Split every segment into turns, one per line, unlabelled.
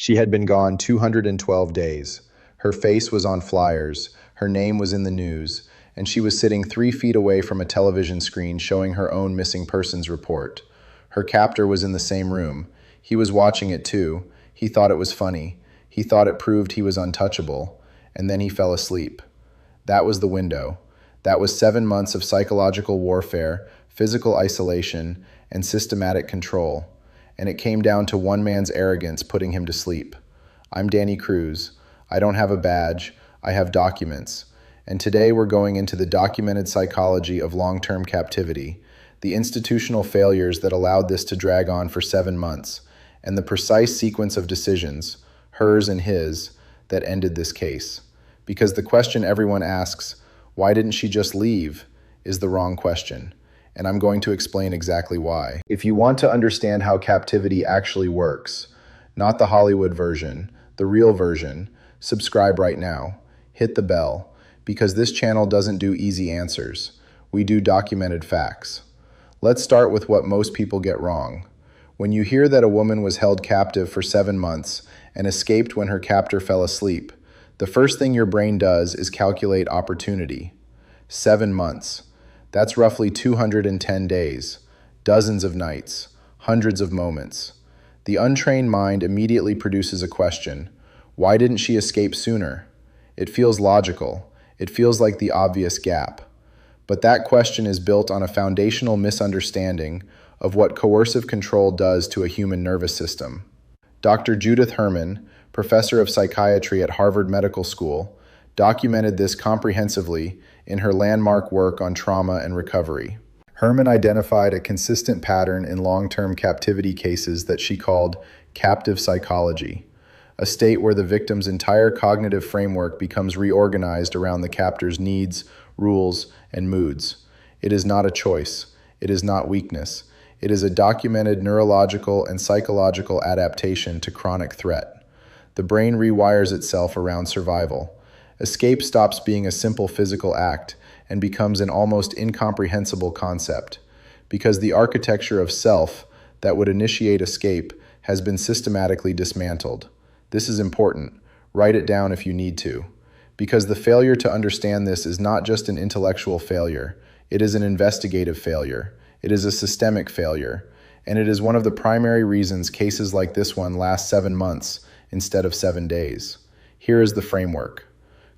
She had been gone 212 days. Her face was on flyers, her name was in the news, and she was sitting 3 feet away from a television screen showing her own missing persons report. Her captor was in the same room. He was watching it too. He thought it was funny. He thought it proved he was untouchable. And then he fell asleep. That was the window. That was 7 months of psychological warfare, physical isolation, and systematic control. And it came down to one man's arrogance putting him to sleep. I'm Danny Cruz. I don't have a badge. I have documents. And today we're going into the documented psychology of long-term captivity, the institutional failures that allowed this to drag on for 7 months, and the precise sequence of decisions, hers and his, that ended this case. Because the question everyone asks, why didn't she just leave, is the wrong question. And I'm going to explain exactly why. If you want to understand how captivity actually works, not the Hollywood version, the real version, subscribe right now. Hit the bell, because this channel doesn't do easy answers. We do documented facts. Let's start with what most people get wrong. When you hear that a woman was held captive for 7 months and escaped when her captor fell asleep, the first thing your brain does is calculate opportunity. 7 months. That's roughly 210 days, dozens of nights, hundreds of moments. The untrained mind immediately produces a question. Why didn't she escape sooner? It feels logical. It feels like the obvious gap. But that question is built on a foundational misunderstanding of what coercive control does to a human nervous system. Dr. Judith Herman, professor of psychiatry at Harvard Medical School, documented this comprehensively in her landmark work on trauma and recovery. Herman identified a consistent pattern in long-term captivity cases that she called captive psychology, a state where the victim's entire cognitive framework becomes reorganized around the captor's needs, rules, and moods. It is not a choice. It is not weakness. It is a documented neurological and psychological adaptation to chronic threat. The brain rewires itself around survival. Escape stops being a simple physical act and becomes an almost incomprehensible concept, because the architecture of self that would initiate escape has been systematically dismantled. This is important. Write it down if you need to, because the failure to understand this is not just an intellectual failure. It is an investigative failure. It is a systemic failure, and it is one of the primary reasons cases like this one last 7 months instead of 7 days. Here is the framework.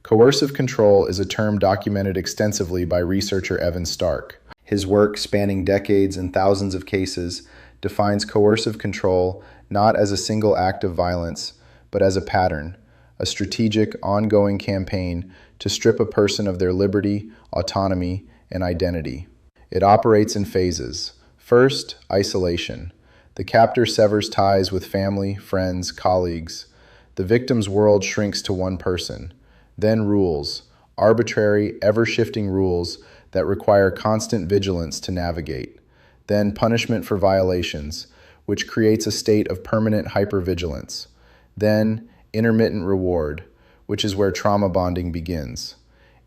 Coercive control is a term documented extensively by researcher Evan Stark. His work, spanning decades and thousands of cases, defines coercive control not as a single act of violence, but as a pattern, a strategic, ongoing campaign to strip a person of their liberty, autonomy, and identity. It operates in phases. First, isolation. The captor severs ties with family, friends, colleagues. The victim's world shrinks to one person. Then rules, arbitrary, ever-shifting rules that require constant vigilance to navigate. Then punishment for violations, which creates a state of permanent hypervigilance. Then intermittent reward, which is where trauma bonding begins.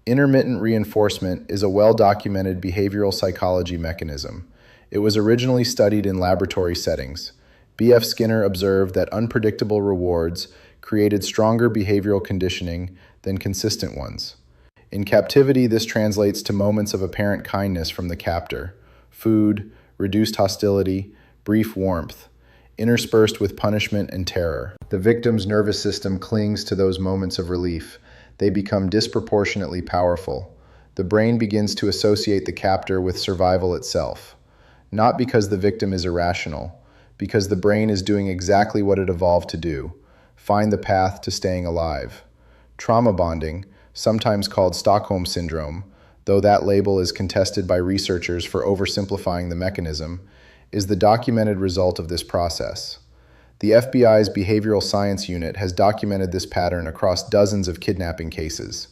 Intermittent reinforcement is a well-documented behavioral psychology mechanism. It was originally studied in laboratory settings. B.F. Skinner observed that unpredictable rewards created stronger behavioral conditioning than consistent ones. In captivity, this translates to moments of apparent kindness from the captor, food, reduced hostility, brief warmth, interspersed with punishment and terror. The victim's nervous system clings to those moments of relief. They become disproportionately powerful. The brain begins to associate the captor with survival itself. Not because the victim is irrational, because the brain is doing exactly what it evolved to do: find the path to staying alive. Trauma bonding, sometimes called Stockholm Syndrome, though that label is contested by researchers for oversimplifying the mechanism, is the documented result of this process. The FBI's Behavioral Science Unit has documented this pattern across dozens of kidnapping cases.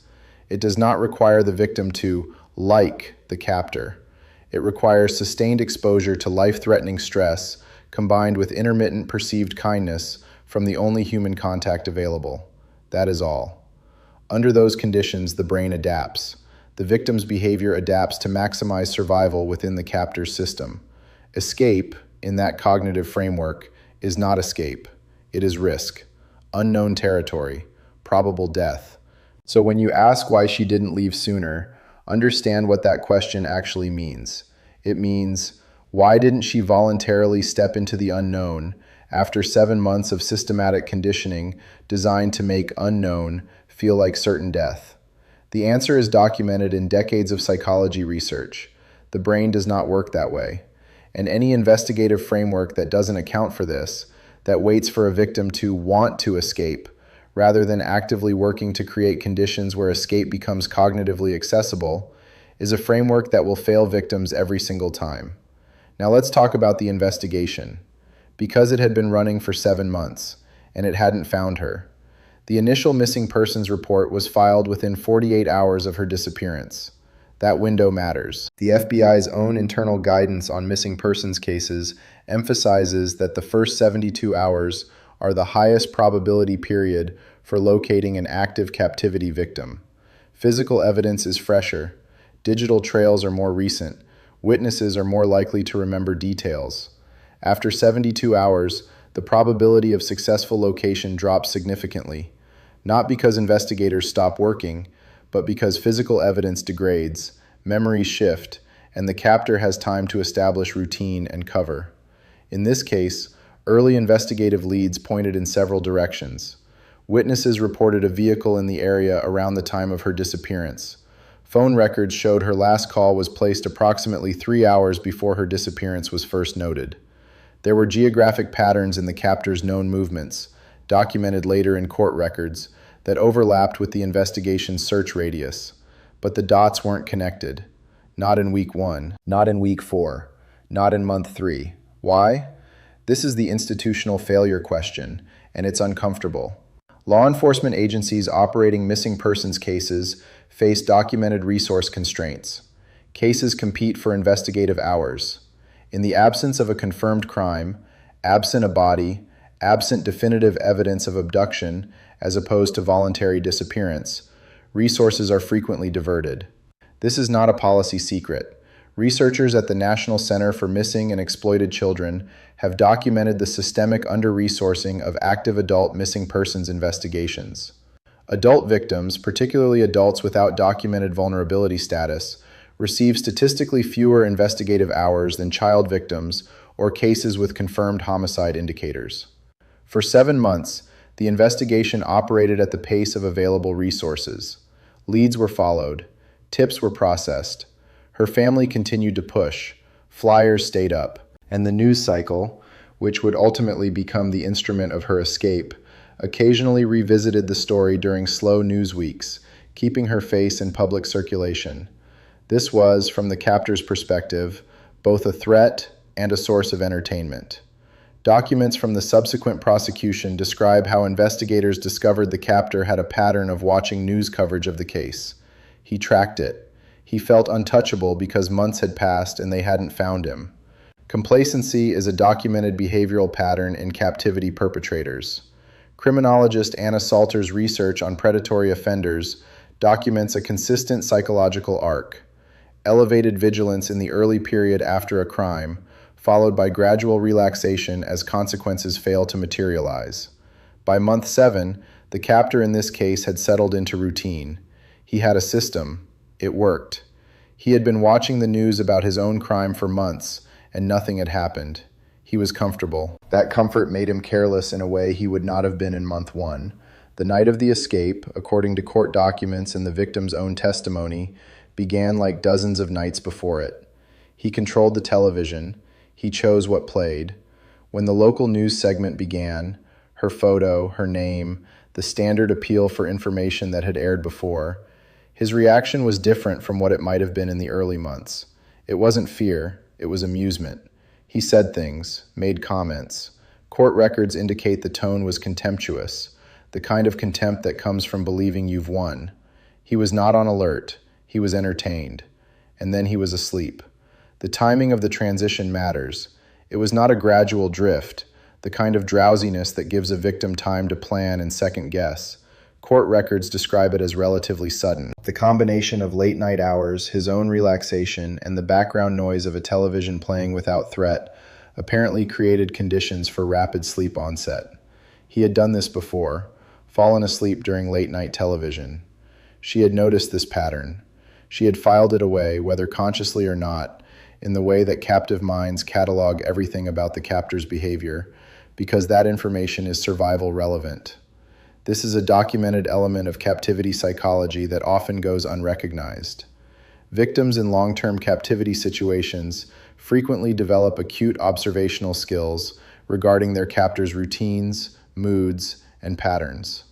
It does not require the victim to like the captor. It requires sustained exposure to life-threatening stress combined with intermittent perceived kindness from the only human contact available. That is all. Under those conditions, the brain adapts. The victim's behavior adapts to maximize survival within the captor's system. Escape, in that cognitive framework, is not escape. It is risk. unknown territory, probable death. So when you ask why she didn't leave sooner, understand what that question actually means. It means, why didn't she voluntarily step into the unknown after 7 months of systematic conditioning designed to make unknown feel like certain death? The answer is documented in decades of psychology research. The brain does not work that way. And any investigative framework that doesn't account for this, that waits for a victim to want to escape, rather than actively working to create conditions where escape becomes cognitively accessible, is a framework that will fail victims every single time. Now let's talk about the investigation. Because it had been running for 7 months, and it hadn't found her. The initial missing persons report was filed within 48 hours of her disappearance. That window matters. The FBI's own internal guidance on missing persons cases emphasizes that the first 72 hours are the highest probability period for locating an active captivity victim. Physical evidence is fresher. Digital trails are more recent. Witnesses are more likely to remember details. After 72 hours, the probability of successful location drops significantly, not because investigators stop working, but because physical evidence degrades, memories shift, and the captor has time to establish routine and cover. In this case, early investigative leads pointed in several directions. Witnesses reported a vehicle in the area around the time of her disappearance. Phone records showed her last call was placed approximately 3 hours before her disappearance was first noted. There were geographic patterns in the captor's known movements, documented later in court records, that overlapped with the investigation's search radius. But the dots weren't connected. Not in week 1, not in week 4, not in month 3. Why? This is the institutional failure question, and it's uncomfortable. Law enforcement agencies operating missing persons cases face documented resource constraints. Cases compete for investigative hours. In the absence of a confirmed crime, absent a body, absent definitive evidence of abduction as opposed to voluntary disappearance, resources are frequently diverted. This is not a policy secret. Researchers at the National Center for Missing and Exploited Children have documented the systemic under-resourcing of active adult missing persons investigations. Adult victims, particularly adults without documented vulnerability status, receive statistically fewer investigative hours than child victims or cases with confirmed homicide indicators. For 7 months, the investigation operated at the pace of available resources. Leads were followed. Tips were processed. Her family continued to push. Flyers stayed up. And the news cycle, which would ultimately become the instrument of her escape, occasionally revisited the story during slow news weeks, keeping her face in public circulation. This was, from the captor's perspective, both a threat and a source of entertainment. Documents from the subsequent prosecution describe how investigators discovered the captor had a pattern of watching news coverage of the case. He tracked it. He felt untouchable because months had passed and they hadn't found him. Complacency is a documented behavioral pattern in captivity perpetrators. Criminologist Anna Salter's research on predatory offenders documents a consistent psychological arc. Elevated vigilance in the early period after a crime, followed by gradual relaxation as consequences fail to materialize. By month 7, the captor in this case had settled into routine. He had a system. It worked. He had been watching the news about his own crime for months, and nothing had happened. He was comfortable. That comfort made him careless in a way he would not have been in month 1. The night of the escape, according to court documents and the victim's own testimony, began like dozens of nights before it. He controlled the television. He chose what played. When the local news segment began, her photo, her name, the standard appeal for information that had aired before, his reaction was different from what it might have been in the early months. It wasn't fear, it was amusement. He said things, made comments. Court records indicate the tone was contemptuous, the kind of contempt that comes from believing you've won. He was not on alert, he was entertained. And then he was asleep. The timing of the transition matters. It was not a gradual drift, the kind of drowsiness that gives a victim time to plan and second guess. Court records describe it as relatively sudden. The combination of late-night hours, his own relaxation, and the background noise of a television playing without threat apparently created conditions for rapid sleep onset. He had done this before, fallen asleep during late-night television. She had noticed this pattern. She had filed it away, whether consciously or not, in the way that captive minds catalog everything about the captor's behavior, because that information is survival relevant. This is a documented element of captivity psychology that often goes unrecognized. Victims in long-term captivity situations frequently develop acute observational skills regarding their captor's routines, moods, and patterns.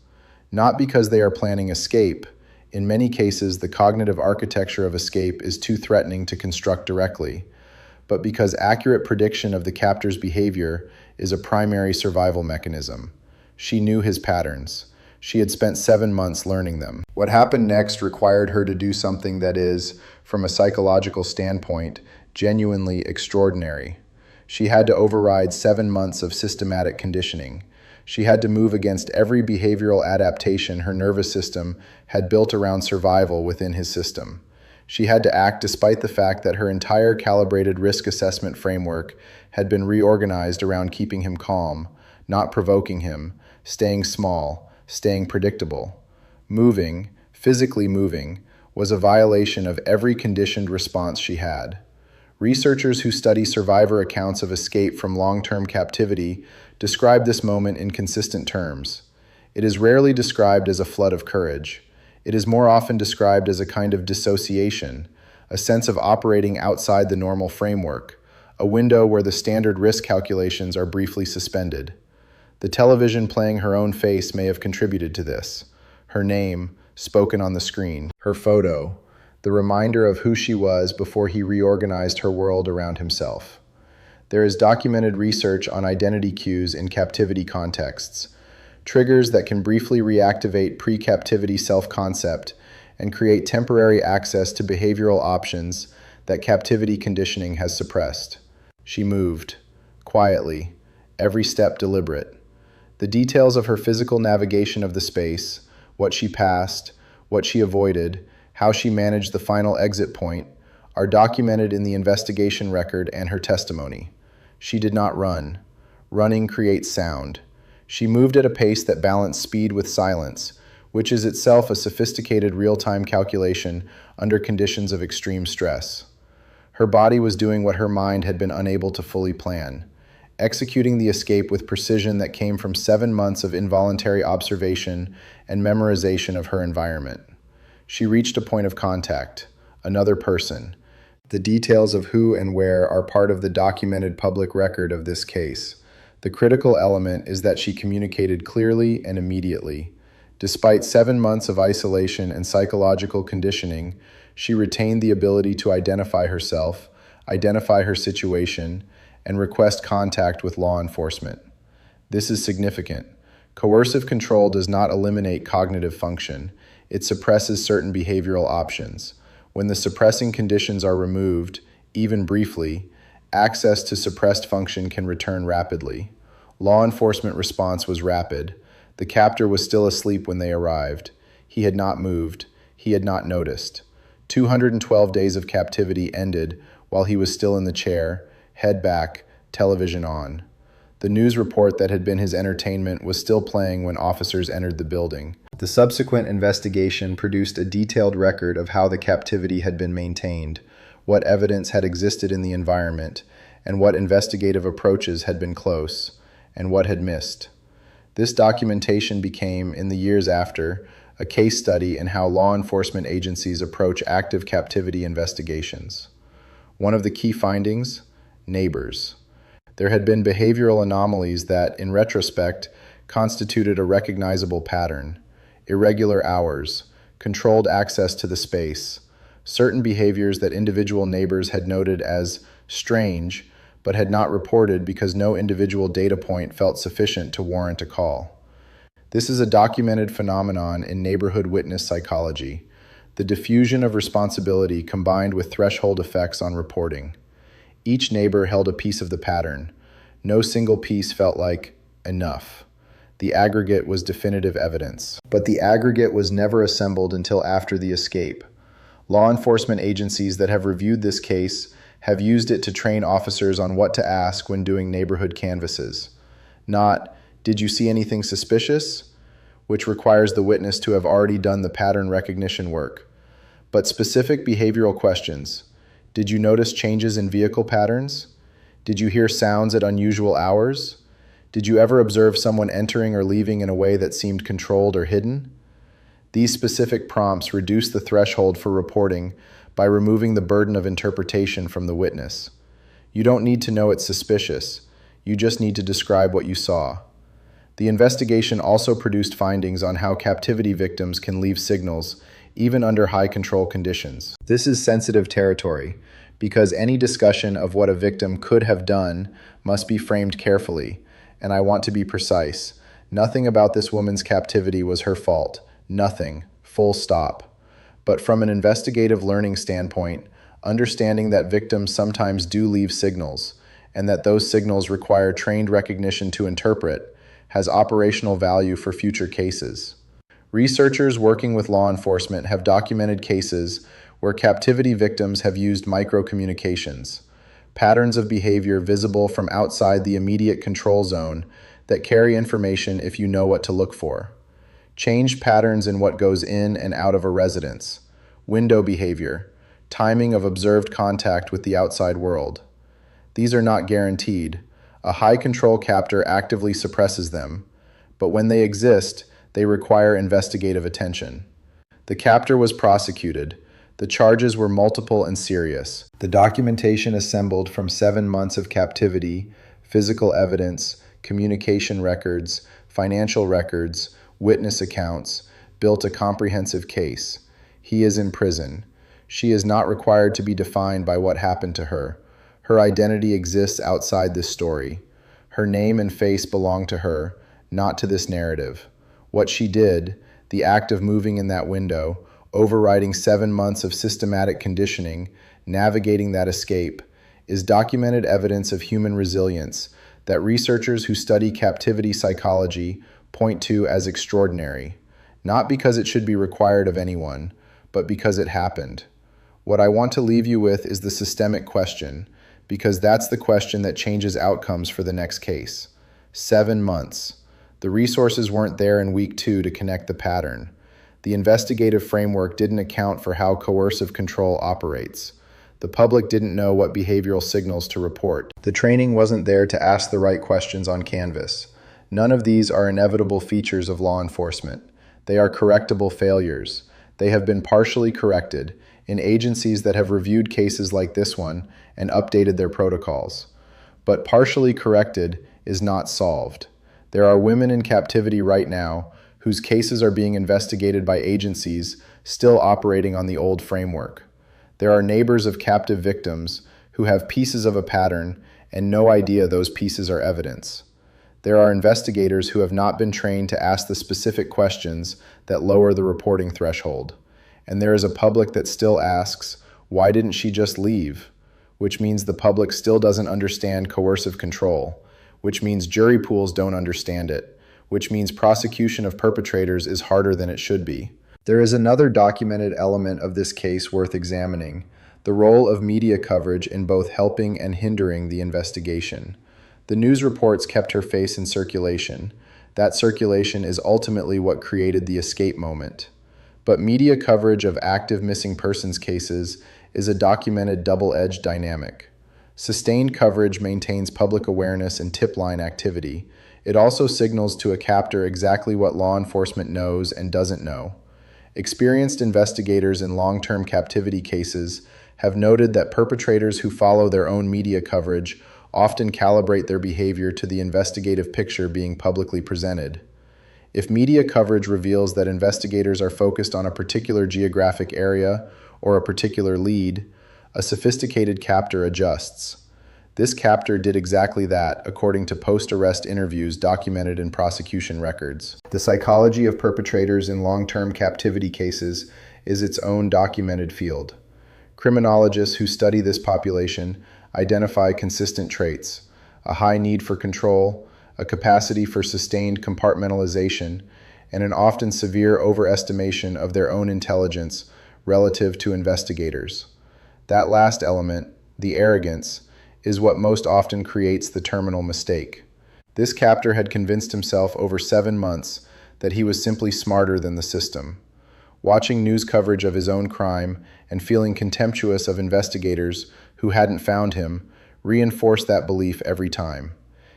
Not because they are planning escape. In many cases, the cognitive architecture of escape is too threatening to construct directly, but because accurate prediction of the captor's behavior is a primary survival mechanism. She knew his patterns. She had spent 7 months learning them. What happened next required her to do something that is, from a psychological standpoint, genuinely extraordinary. She had to override 7 months of systematic conditioning. She had to move against every behavioral adaptation her nervous system had built around survival within his system. She had to act despite the fact that her entire calibrated risk assessment framework had been reorganized around keeping him calm, not provoking him, staying small, staying predictable. Moving, physically moving, was a violation of every conditioned response she had. Researchers who study survivor accounts of escape from long-term captivity describe this moment in consistent terms. It is rarely described as a flood of courage. It is more often described as a kind of dissociation, a sense of operating outside the normal framework, a window where the standard risk calculations are briefly suspended. The television playing her own face may have contributed to this. Her name, spoken on the screen, her photo, the reminder of who she was before he reorganized her world around himself. There is documented research on identity cues in captivity contexts, triggers that can briefly reactivate pre-captivity self-concept and create temporary access to behavioral options that captivity conditioning has suppressed. She moved, quietly, every step deliberate. The details of her physical navigation of the space, what she passed, what she avoided, how she managed the final exit point, are documented in the investigation record and her testimony. She did not run. Running creates sound. She moved at a pace that balanced speed with silence, which is itself a sophisticated real-time calculation under conditions of extreme stress. Her body was doing what her mind had been unable to fully plan, executing the escape with precision that came from 7 months of involuntary observation and memorization of her environment. She reached a point of contact, another person. The details of who and where are part of the documented public record of this case. The critical element is that she communicated clearly and immediately. Despite 7 months of isolation and psychological conditioning, she retained the ability to identify herself, identify her situation, and request contact with law enforcement. This is significant. Coercive control does not eliminate cognitive function. It suppresses certain behavioral options. When the suppressing conditions are removed, even briefly, access to suppressed function can return rapidly. Law enforcement response was rapid. The captor was still asleep when they arrived. He had not moved. He had not noticed. 212 days of captivity ended while he was still in the chair, head back, television on. The news report that had been his entertainment was still playing when officers entered the building. The subsequent investigation produced a detailed record of how the captivity had been maintained, what evidence had existed in the environment, and what investigative approaches had been close, and what had missed. This documentation became, in the years after, a case study in how law enforcement agencies approach active captivity investigations. One of the key findings: neighbors. There had been behavioral anomalies that, in retrospect, constituted a recognizable pattern. Irregular hours, controlled access to the space, certain behaviors that individual neighbors had noted as strange, but had not reported because no individual data point felt sufficient to warrant a call. This is a documented phenomenon in neighborhood witness psychology, the diffusion of responsibility combined with threshold effects on reporting. Each neighbor held a piece of the pattern. No single piece felt like enough. The aggregate was definitive evidence. But the aggregate was never assembled until after the escape. Law enforcement agencies that have reviewed this case have used it to train officers on what to ask when doing neighborhood canvasses. Not, Did you see anything suspicious? Which requires the witness to have already done the pattern recognition work. But specific behavioral questions. Did you notice changes in vehicle patterns? Did you hear sounds at unusual hours? Did you ever observe someone entering or leaving in a way that seemed controlled or hidden? These specific prompts reduce the threshold for reporting by removing the burden of interpretation from the witness. You don't need to know it's suspicious. You just need to describe what you saw. The investigation also produced findings on how captivity victims can leave signals, even under high control conditions. This is sensitive territory, because any discussion of what a victim could have done must be framed carefully, and I want to be precise. Nothing about this woman's captivity was her fault. Nothing. Full stop. But from an investigative learning standpoint, understanding that victims sometimes do leave signals, and that those signals require trained recognition to interpret, has operational value for future cases. Researchers working with law enforcement have documented cases where captivity victims have used microcommunications, patterns of behavior visible from outside the immediate control zone that carry information if you know what to look for. Changed patterns in what goes in and out of a residence, window behavior, timing of observed contact with the outside world. These are not guaranteed. A high-control captor actively suppresses them, but when they exist, they require investigative attention. The captor was prosecuted. The charges were multiple and serious. The documentation assembled from 7 months of captivity, physical evidence, communication records, financial records, witness accounts, built a comprehensive case. He is in prison. She is not required to be defined by what happened to her. Her identity exists outside this story. Her name and face belong to her, not to this narrative. What she did, the act of moving in that window, overriding 7 months of systematic conditioning, navigating that escape, is documented evidence of human resilience that researchers who study captivity psychology point to as extraordinary, not because it should be required of anyone, but because it happened. What I want to leave you with is the systemic question, because that's the question that changes outcomes for the next case. 7 months. The resources weren't there in week 2 to connect the pattern. The investigative framework didn't account for how coercive control operates. The public didn't know what behavioral signals to report. The training wasn't there to ask the right questions on canvas. None of these are inevitable features of law enforcement. They are correctable failures. They have been partially corrected in agencies that have reviewed cases like this one and updated their protocols. But partially corrected is not solved. There are women in captivity right now whose cases are being investigated by agencies still operating on the old framework. There are neighbors of captive victims who have pieces of a pattern and no idea those pieces are evidence. There are investigators who have not been trained to ask the specific questions that lower the reporting threshold. And there is a public that still asks, why didn't she just leave? Which means the public still doesn't understand coercive control, which means jury pools don't understand it, which means prosecution of perpetrators is harder than it should be. There is another documented element of this case worth examining, the role of media coverage in both helping and hindering the investigation. The news reports kept her face in circulation. That circulation is ultimately what created the escape moment. But media coverage of active missing persons cases is a documented double-edged dynamic. Sustained coverage maintains public awareness and tip line activity. It also signals to a captor exactly what law enforcement knows and doesn't know. Experienced investigators in long-term captivity cases have noted that perpetrators who follow their own media coverage often calibrate their behavior to the investigative picture being publicly presented. If media coverage reveals that investigators are focused on a particular geographic area or a particular lead, a sophisticated captor adjusts. This captor did exactly that, according to post-arrest interviews documented in prosecution records. The psychology of perpetrators in long-term captivity cases is its own documented field. Criminologists who study this population identify consistent traits: a high need for control, a capacity for sustained compartmentalization, and an often severe overestimation of their own intelligence relative to investigators. That last element, the arrogance, is what most often creates the terminal mistake. This captor had convinced himself over 7 months that he was simply smarter than the system. Watching news coverage of his own crime and feeling contemptuous of investigators who hadn't found him reinforced that belief every time.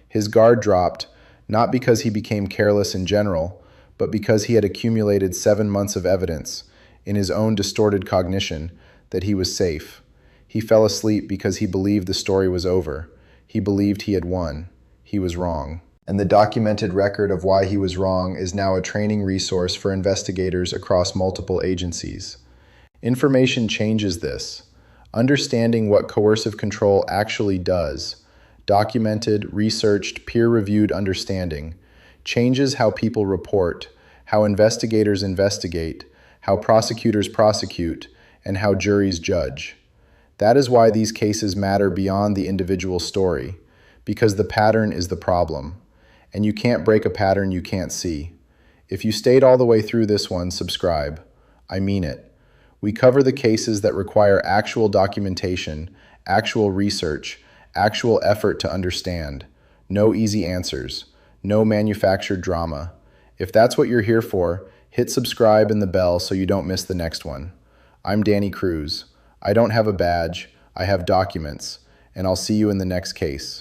His guard dropped, not because he became careless in general, but because he had accumulated 7 months of evidence, in his own distorted cognition, that he was safe. He fell asleep because he believed the story was over. He believed he had won. He was wrong. And the documented record of why he was wrong is now a training resource for investigators across multiple agencies. Information changes this. Understanding what coercive control actually does, documented, researched, peer-reviewed understanding, changes how people report, how investigators investigate, how prosecutors prosecute, and how juries judge. That is why these cases matter beyond the individual story, because the pattern is the problem. And you can't break a pattern you can't see. If you stayed all the way through this one, subscribe. I mean it. We cover the cases that require actual documentation, actual research, actual effort to understand. No easy answers. No manufactured drama. If that's what you're here for, hit subscribe and the bell so you don't miss the next one. I'm Danny Cruz. I don't have a badge. I have documents. And I'll see you in the next case.